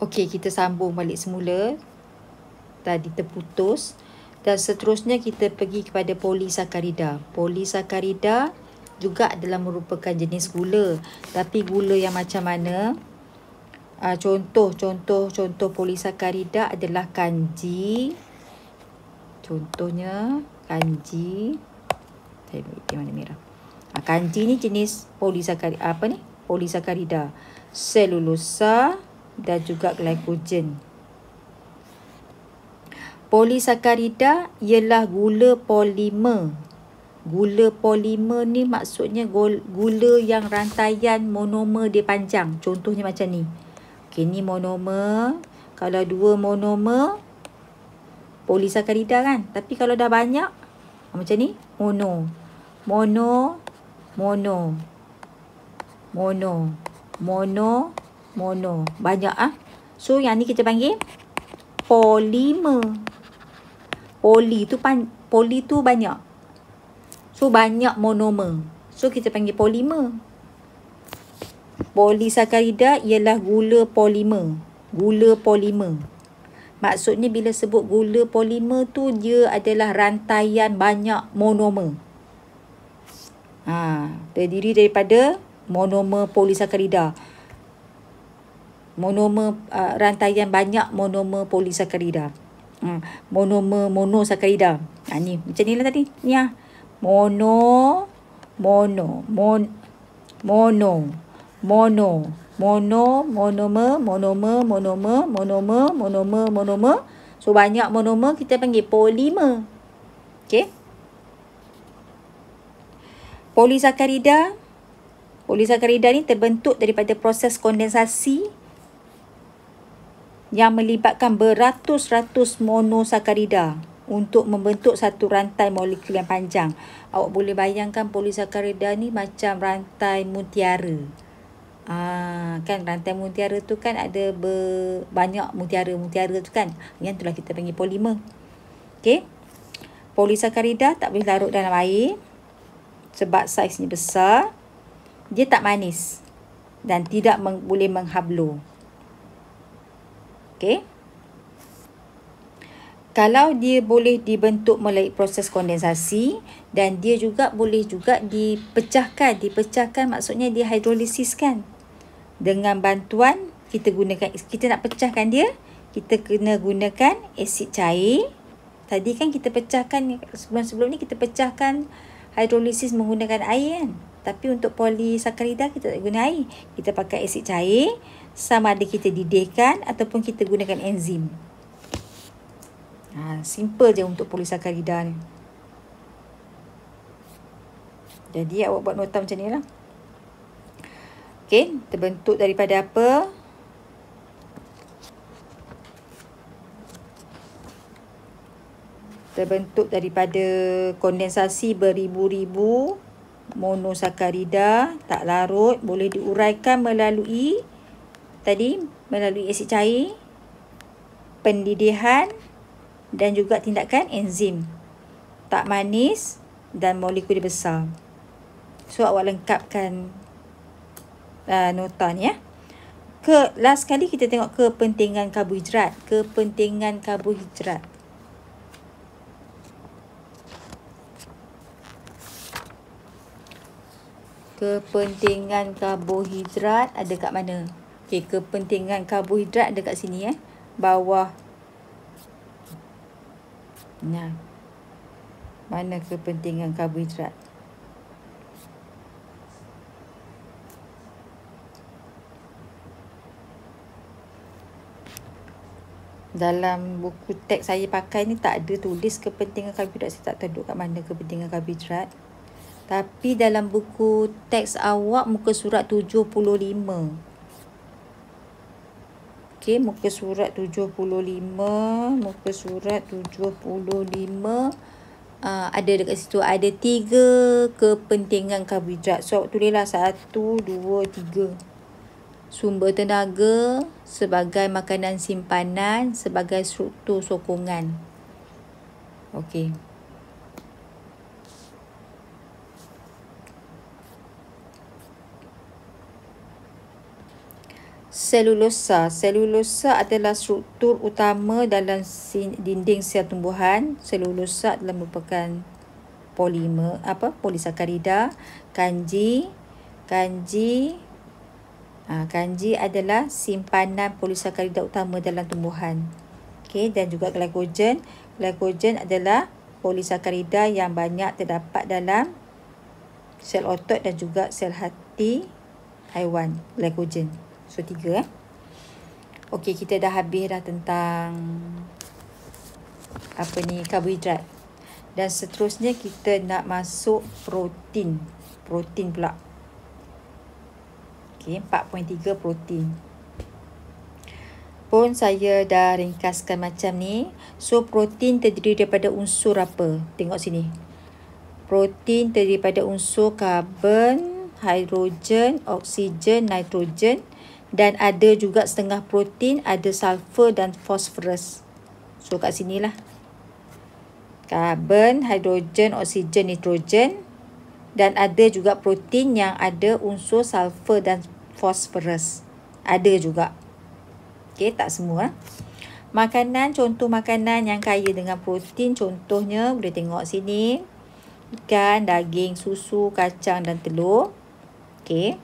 Okey, kita sambung balik semula. Tadi terputus. Dan seterusnya kita pergi kepada polisakarida. Polisakarida juga adalah merupakan jenis gula. Tapi gula yang macam mana? Contoh polisakarida adalah kanji. Contohnya kanji. Saya ambil di mana merah. Kanji ni jenis polisakarida. Polisakarida. Selulosa dan juga glycogen. Polisakarida ialah gula polimer. Gula polimer ni maksudnya gula yang rantaian monomer dia panjang. Contohnya macam ni. Okey, ni monomer. Kalau 2 monomer, polisakarida kan. Tapi kalau dah banyak, macam ni, mono. Banyak So, yang ni kita panggil polimer. Poli tu banyak. So, banyak monomer. So, kita panggil polimer. Polisakarida ialah gula polimer. Gula polimer. Maksudnya bila sebut gula polimer tu, dia adalah rantaian banyak monomer. Terdiri daripada monomer polisakarida. Rantaian banyak monomer polisakarida. Monosakarida. Ni macam ni lah tadi. Ni monomer. So, banyak monomer kita panggil polimer. Okey. Polisakarida ni terbentuk daripada proses kondensasi yang melibatkan beratus-ratus monosakarida untuk membentuk satu rantai molekul yang panjang. Awak boleh bayangkan polisakarida ni macam rantai mutiara. Kan rantai mutiara tu kan ada banyak mutiara tu kan. Yang itulah kita panggil polimer. Okey. Polisakarida tak boleh larut dalam air sebab saiznya besar. Dia tak manis dan tidak boleh menghablu. Okey. Kalau dia boleh dibentuk melalui proses kondensasi dan dia juga boleh juga dipecahkan. Dipecahkan maksudnya dihidrolisiskan. Dengan bantuan kita nak pecahkan dia, kita kena gunakan asid cair. Tadi kan kita pecahkan, sebelum ni kita pecahkan hidrolisis menggunakan air kan. Tapi untuk polisakarida kita tak guna air. Kita pakai asid cair, sama ada kita didihkan ataupun kita gunakan enzim. Simple je untuk polisakarida ni. Jadi awak buat nota macam ni lah. Okey, terbentuk daripada apa? Terbentuk daripada kondensasi beribu-ribu monosakarida tak larut, boleh diuraikan melalui asid cair, pendidihan dan juga tindakan enzim. Tak manis dan molekul dia besar. So, awak lengkapkan nota ni last kali kita tengok kepentingan karbohidrat. Kepentingan karbohidrat ada kat mana? Okey, kepentingan karbohidrat ada kat sini bawah. Mana kepentingan karbohidrat? Dalam buku teks saya pakai ni tak ada tulis kepentingan karbohidrat. Saya tak tahu kat mana kepentingan karbohidrat. Tapi dalam buku teks awak muka surat 75. Okey, muka surat 75. Ada dekat situ ada 3 kepentingan karbohidrat. So, tulislah 1, 2, 3. Sumber tenaga, sebagai makanan simpanan, sebagai struktur sokongan. Okey. Selulosa. Selulosa adalah struktur utama dalam dinding sel tumbuhan. Selulosa adalah merupakan polimer, polisakarida. Kanji adalah simpanan polisakarida utama dalam tumbuhan. Okey, dan juga glycogen. Glycogen adalah polisakarida yang banyak terdapat dalam sel otot dan juga sel hati haiwan. Glycogen. So 3. Okey, kita dah habis dah tentang karbohidrat. Dan seterusnya kita nak masuk protein. Protein pula. Okey, 4.3 protein. Pun saya dah ringkaskan macam ni. So protein terdiri daripada unsur apa? Tengok sini. Protein terdiri daripada unsur karbon, hidrogen, oksigen, nitrogen. Dan ada juga setengah protein, ada sulfur dan fosforus. So kat sinilah. Karbon, hidrogen, oksigen, nitrogen. Dan ada juga protein yang ada unsur sulfur dan fosforus. Ada juga. Okey, tak semua. Makanan, contoh makanan yang kaya dengan protein. Contohnya, boleh tengok sini. Ikan, daging, susu, kacang dan telur. Okey.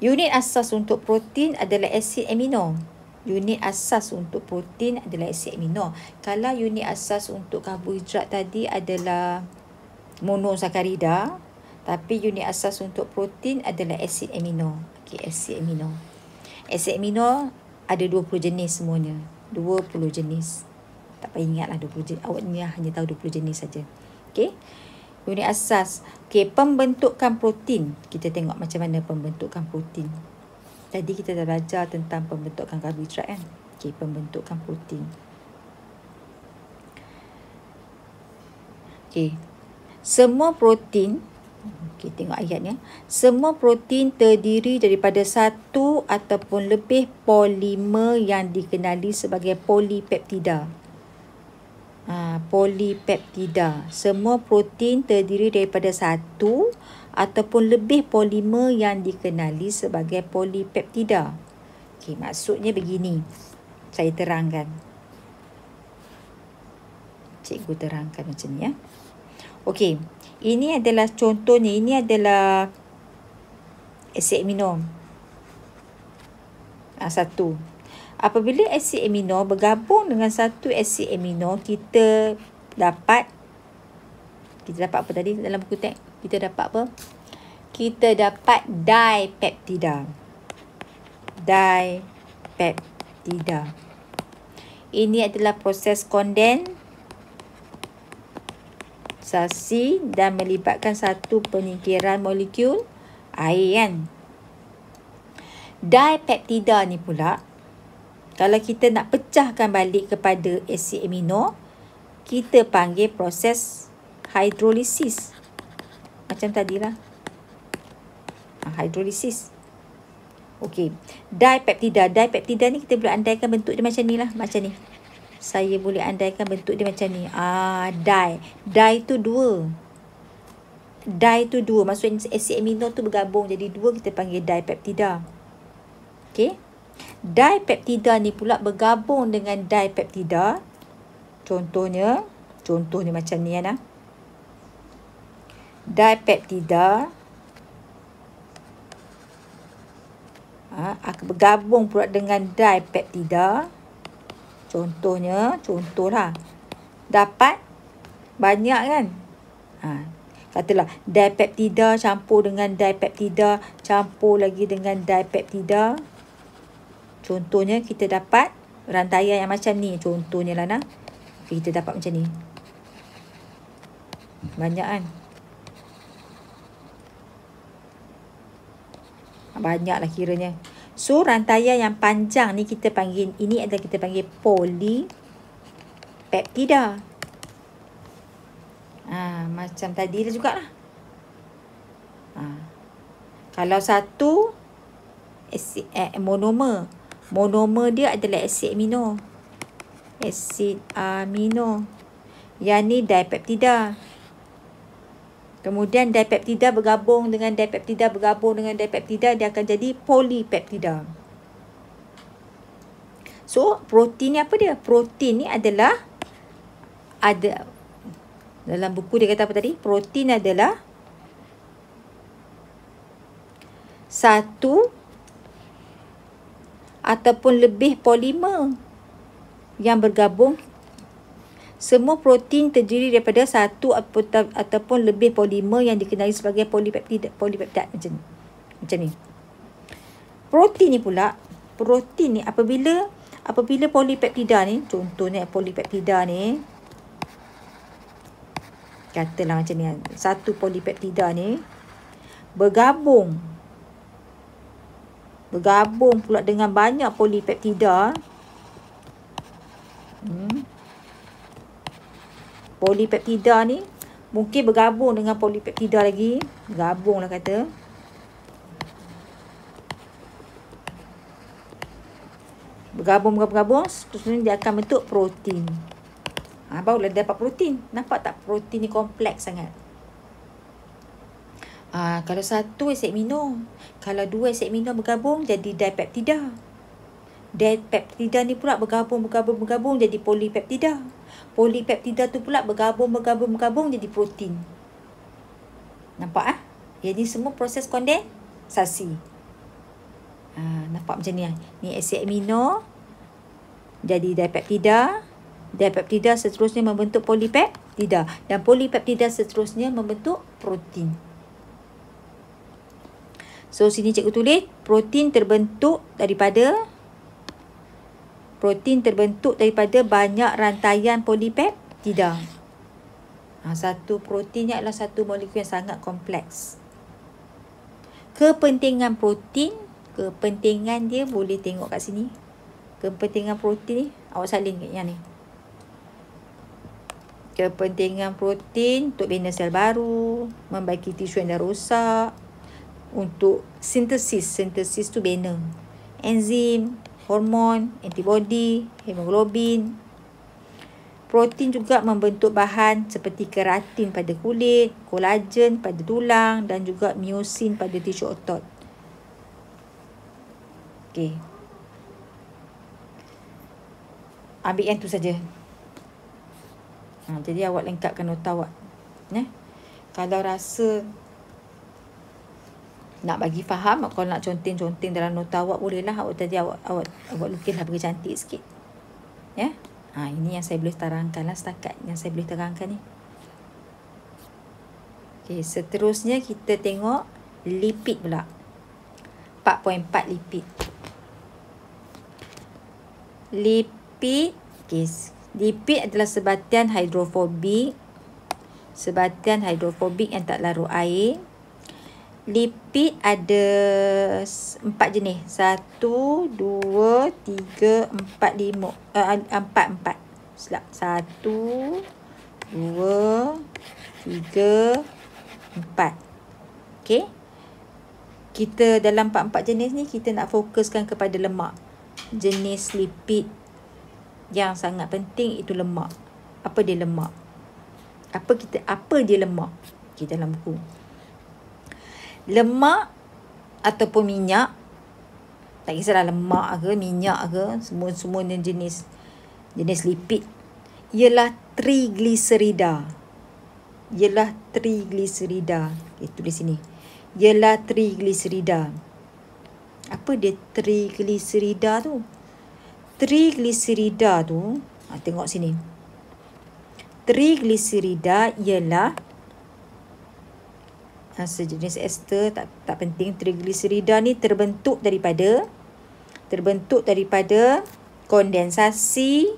Unit asas untuk protein adalah asid amino. Unit asas untuk protein adalah asid amino. Kalau unit asas untuk karbohidrat tadi adalah monosakarida, tapi unit asas untuk protein adalah asid amino. Okey, asid amino. Asid amino ada 20 jenis semuanya. 20 jenis. Tak payah ingatlah 20 jenis. Awak ni hanya tahu 20 jenis saja. Okey. Unit asas. Okey, pembentukan protein. Kita tengok macam mana pembentukan protein. Tadi kita dah belajar tentang pembentukan karbohidrat kan. Okey, pembentukan protein. Okey. Semua protein, okey, tengok ayatnya. Semua protein terdiri daripada satu ataupun lebih polimer yang dikenali sebagai polipeptida. Polipeptida. Semua protein terdiri daripada satu ataupun lebih polimer yang dikenali sebagai polipeptida. Okey, maksudnya begini. Saya terangkan. Cikgu terangkan macam ni ya. Okey, ini adalah contohnya. Ini adalah asid amino. Satu. Apabila asid amino bergabung dengan satu asid amino, kita dapat apa tadi dalam buku teks? Kita dapat apa? Kita dapat dipeptida. Dipeptida. Ini adalah proses kondensasi dan melibatkan satu penyingkiran molekul air kan. Dipeptida ni pula, kalau kita nak pecahkan balik kepada asid amino, kita panggil proses hidrolisis. Macam tadilah. Hidrolisis. Okey. Dipeptida. Dipeptida ni kita boleh andaikan bentuk dia macam ni lah. Macam ni. Saya boleh andaikan bentuk dia macam ni. Di tu dua. Di tu dua. Maksudnya asid amino tu bergabung jadi dua. Kita panggil dipeptida. Okey. Dipeptida ni pula bergabung dengan dipeptida. Contohnya macam ni ya. Dipeptida akan bergabung pula dengan dipeptida. Contohlah. Dapat banyak kan? Katalah dipeptida campur dengan dipeptida, campur lagi dengan dipeptida. Contohnya kita dapat rantaian yang macam ni. Contohnya lah nak. Kita dapat macam ni. Banyak kan? Banyaklah kiranya. So rantaian yang panjang ni kita panggil, ini adalah kita panggil polipeptida. Macam tadi dah jugalah. Kalau satu asid monomer. Monomer dia adalah asid amino. Asid amino. Yang ni dipeptida. Kemudian dipeptida bergabung dengan dipeptida bergabung dengan dipeptida, dia akan jadi polipeptida. So, protein ni apa dia? Protein ni adalah ada dalam buku dia kata apa tadi? Protein adalah satu ataupun lebih polimer yang bergabung. Semua protein terdiri daripada satu ataupun lebih polimer yang dikenali sebagai polipeptid macam ni. Protein ni pula, protein ni apabila polipeptida ni, contohnya polipeptida ni, katalah macam ni, satu polipeptida ni bergabung pula dengan banyak polipeptida. Polipeptida ni mungkin bergabung dengan polipeptida lagi. Gabung lah kata. Bergabung. Terus dia akan bentuk protein. Barulah dapat protein. Nampak tak protein ni kompleks sangat. Kalau satu asid amino. Kalau dua asid amino bergabung jadi dipeptida. Dipeptida ni pula bergabung jadi polipeptida. Polipeptida tu pula bergabung jadi protein. Nampak Jadi semua proses kondensasi. Nampak macam ni Ni asid amino jadi dipeptida. Dipeptida seterusnya membentuk polipeptida. Dan polipeptida seterusnya membentuk protein. So sini cikgu tulis protein terbentuk daripada banyak rantaian polipeptida. Satu protein ni adalah satu molekul yang sangat kompleks. Kepentingan protein, kepentingan dia boleh tengok kat sini. Kepentingan protein ni, awak salin yang ni. Kepentingan protein untuk bina sel baru, membaiki tisu yang dah rosak, untuk sintesis tu bina enzim, hormon, antibody, hemoglobin. Protein juga membentuk bahan seperti keratin pada kulit, kolagen pada tulang dan juga myosin pada tisu otot. Okey. Ambil yang tu saja. Jadi awak lengkapkan nota awak. Kalau rasa nak bagi faham, kalau nak conteng-conteng dalam nota awak, bolehlah awak lukislah bagi cantik sikit. Ini yang saya boleh terangkan lah setakat yang saya boleh terangkan ni. Okey, seterusnya kita tengok lipid pula. 4.4 lipid. Lipid, lipid adalah sebatian hidrofobik yang tak larut air. Lipid ada 4 jenis. 1, 2, 3, 4, 5. 4. Silap. 1, 2, 3, 4. Okey. Kita dalam 4 jenis ni, kita nak fokuskan kepada lemak. Jenis lipid yang sangat penting itu lemak. Apa dia lemak? Apa dia lemak? Okey, dalam buku. Lemak ataupun minyak, tak kisahlah lemak ke minyak ke, semua jenis lipid, ialah trigliserida. Tulis sini. Ialah trigliserida. Apa dia trigliserida tu? Trigliserida tu, tengok sini. Trigliserida ialah sejenis ester, tak penting. Trigliserida ni terbentuk daripada kondensasi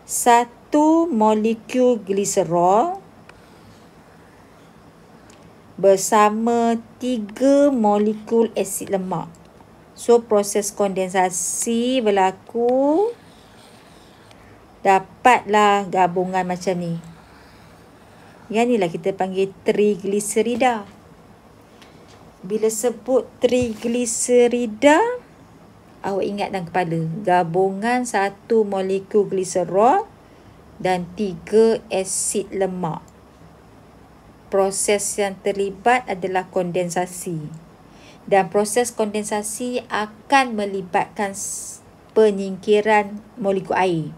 satu molekul gliserol bersama 3 molekul asid lemak. So proses kondensasi berlaku, dapatlah gabungan macam ni. Yang inilah kita panggil trigliserida. Bila sebut trigliserida, awak ingat dalam kepala gabungan satu molekul gliserol dan 3 asid lemak. proses yang terlibat adalah kondensasi. Dan proses kondensasi akan melibatkan penyingkiran molekul air.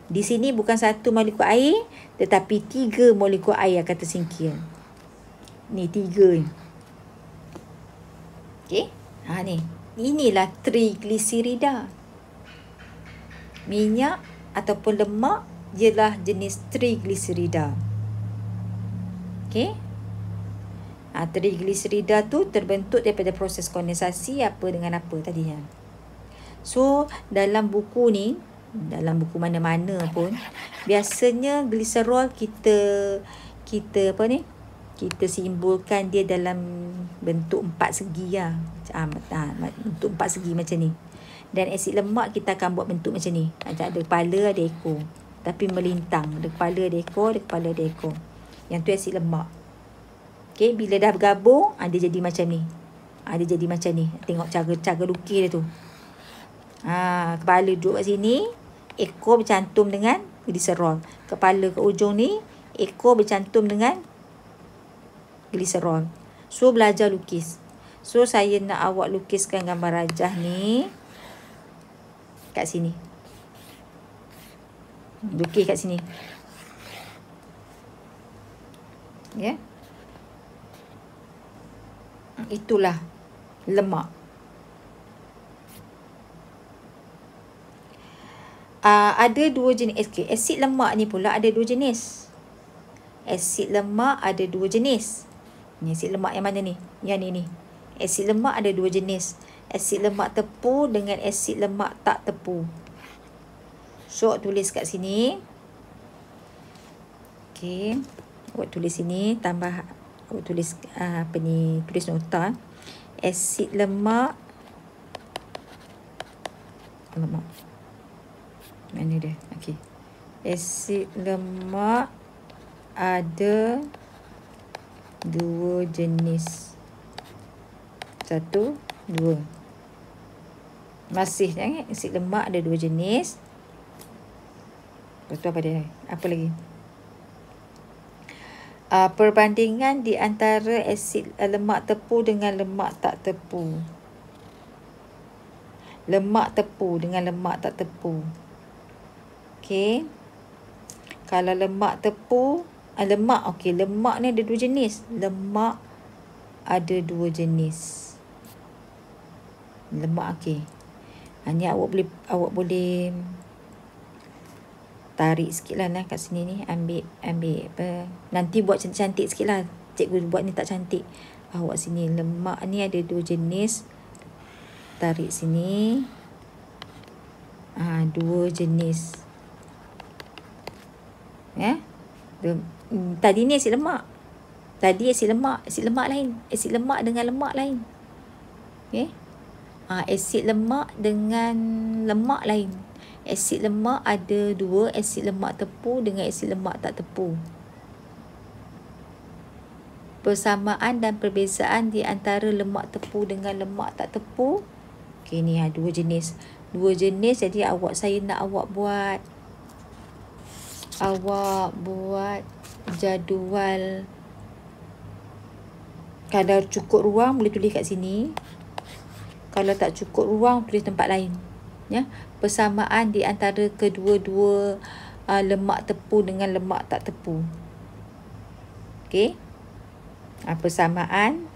Di sini bukan satu molekul air, tetapi 3 molekul air akan tersingkir. Ni 3 ni. Okey. Ni. Inilah trigliserida. Minyak ataupun lemak ialah jenis trigliserida. Okey. Trigliserida tu terbentuk daripada proses kondensasi apa dengan apa tadi. So, dalam buku ni, dalam buku mana-mana pun, biasanya gliserol kita apa ni? Kita simbolkan dia dalam bentuk 4 segi lah. Bentuk 4 segi macam ni. Dan asid lemak kita akan buat bentuk macam ni. Macam ada kepala, ada ekor. Tapi melintang. Ada kepala, ada ekor, ada kepala, ada ekor. Yang tu asid lemak. Okay, bila dah bergabung, dia jadi macam ni. Dia jadi macam ni. Tengok cara lukis dia tu. Kepala duduk kat sini, ekor bercantum dengan gliserol. Kepala ke ujung ni, ekor bercantum dengan gliserol. So, belajar lukis. So, saya nak awak lukiskan gambar rajah ni kat sini. Lukis kat sini. Ya. Itulah lemak. Ada 2 jenis. Asid lemak ni pula ada 2 jenis. Asid lemak ada 2 jenis. Ni asid lemak yang mana ni? Yang ni. Asid lemak ada 2 jenis. Asid lemak tepu dengan asid lemak tak tepu. So, awak tulis kat sini. Okey. Awak tulis sini. Tambah, awak tulis tulis nota. Asid lemak. Mana dia? Okey. Asid lemak ada 2 jenis. 1, 2. Masih asid lemak ada 2 jenis. Lepas tu apa dia? Apa lagi? Perbandingan di antara asid lemak tepu dengan lemak tak tepu. Lemak tepu dengan lemak tak tepu. Okey. Kalau lemak tepu, lemak ni ada 2 jenis. Lemak ada 2 jenis. Lemak okey. Ni awak boleh tarik sikit lah kat sini ni. Ambil apa. Nanti buat cantik-cantik sikit lah. Cikgu buat ni tak cantik. Awak sini. Lemak ni ada 2 jenis. Tarik sini. 2 jenis. Tadi ni asid lemak. Tadi asid lemak. Asid lemak lain. Asid lemak dengan lemak lain. Okay. Asid lemak dengan lemak lain. Asid lemak ada 2, asid lemak tepu dengan asid lemak tak tepu. Persamaan dan perbezaan di antara lemak tepu dengan lemak tak tepu. Okey, ni 2 jenis. 2 jenis, jadi saya nak awak buat jadual. Kalau cukup ruang boleh tulis kat sini. Kalau tak cukup ruang tulis tempat lain. Ya, persamaan di antara kedua-dua lemak tepu dengan lemak tak tepu. Okey. Persamaan.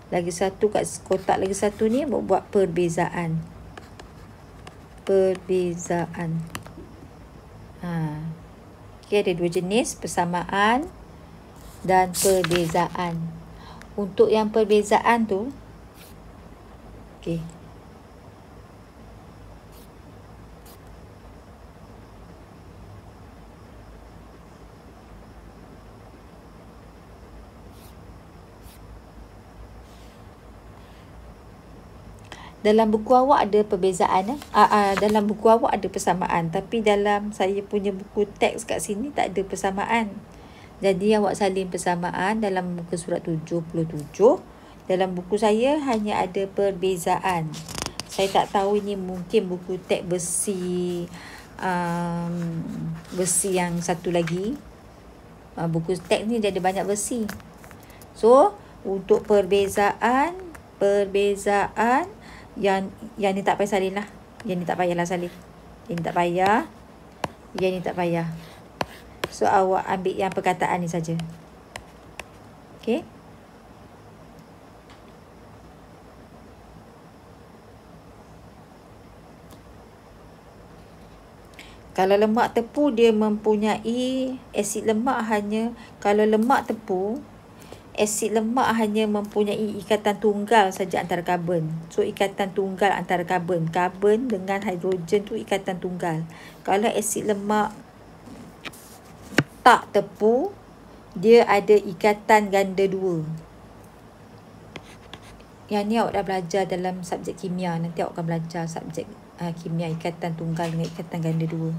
Lagi satu kat kotak lagi satu ni buat perbezaan. Okey, ada 2 jenis, persamaan dan perbezaan. Untuk yang perbezaan tu, okey. Dalam buku awak ada perbezaan. Dalam buku awak ada persamaan. Tapi dalam saya punya buku teks kat sini tak ada persamaan. Jadi awak salin persamaan dalam muka surat 77. Dalam buku saya hanya ada perbezaan. Saya tak tahu ini mungkin buku teks versi versi yang satu lagi. Buku teks ni dia ada banyak versi. So untuk perbezaan yang ni tak payah salin lah. Yang ni tak payahlah salin. Yang ni tak payah. Yang ni tak payah. So awak ambil yang perkataan ni saja. Okay. Kalau lemak tepu dia mempunyai asid lemak hanya, kalau lemak tepu, asid lemak hanya mempunyai ikatan tunggal saja antara karbon. So ikatan tunggal antara karbon. Karbon dengan hidrogen tu ikatan tunggal. Kalau asid lemak tak tepu, dia ada ikatan ganda dua. Yang ni awak dah belajar dalam subjek kimia. Nanti awak akan belajar subjek kimia, ikatan tunggal dengan ikatan ganda dua.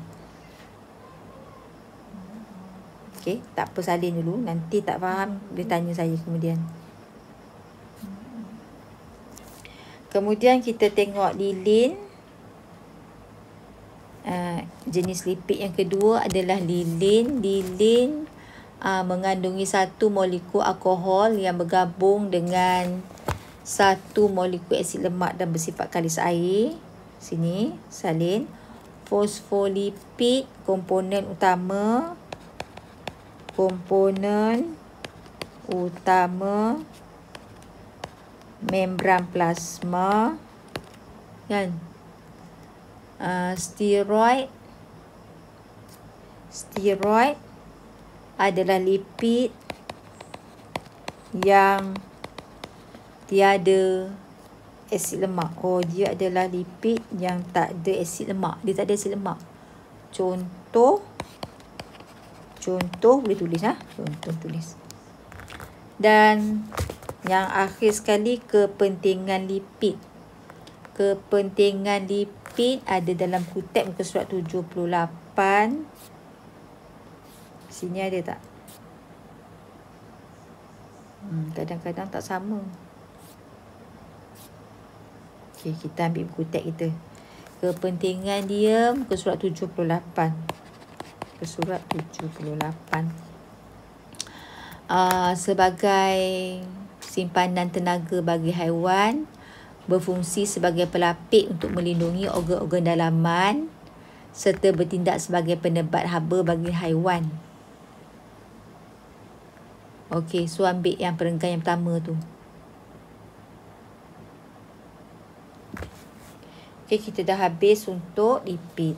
Okey, tak apa salin dulu. Nanti tak faham, dia tanya saya kemudian. Kemudian kita tengok lilin. Jenis lipid yang kedua adalah lilin. Lilin mengandungi satu molekul alkohol yang bergabung dengan satu molekul asid lemak dan bersifat kalis air. Sini, salin. Fosfolipid, komponen utama membran plasma, kan? Steroid adalah lipid yang tiada asid lemak. Oh, dia adalah lipid yang tak ada asid lemak. Dia tak ada asid lemak. Contoh boleh tulis Contoh tulis. Dan yang akhir sekali, kepentingan lipid. Kepentingan lipid ada dalam kutip muka surat 78. Sini ada tak? Kadang-kadang tak sama. Okey, kita ambil buku teks kita. Kepentingan dia muka surat 78. Muka surat 78. Sebagai simpanan tenaga bagi haiwan, berfungsi sebagai pelapik untuk melindungi organ-organ dalaman serta bertindak sebagai penebat haba bagi haiwan. Okey, so ambil yang perenggan yang pertama tu. Okey, kita dah habis untuk lipid.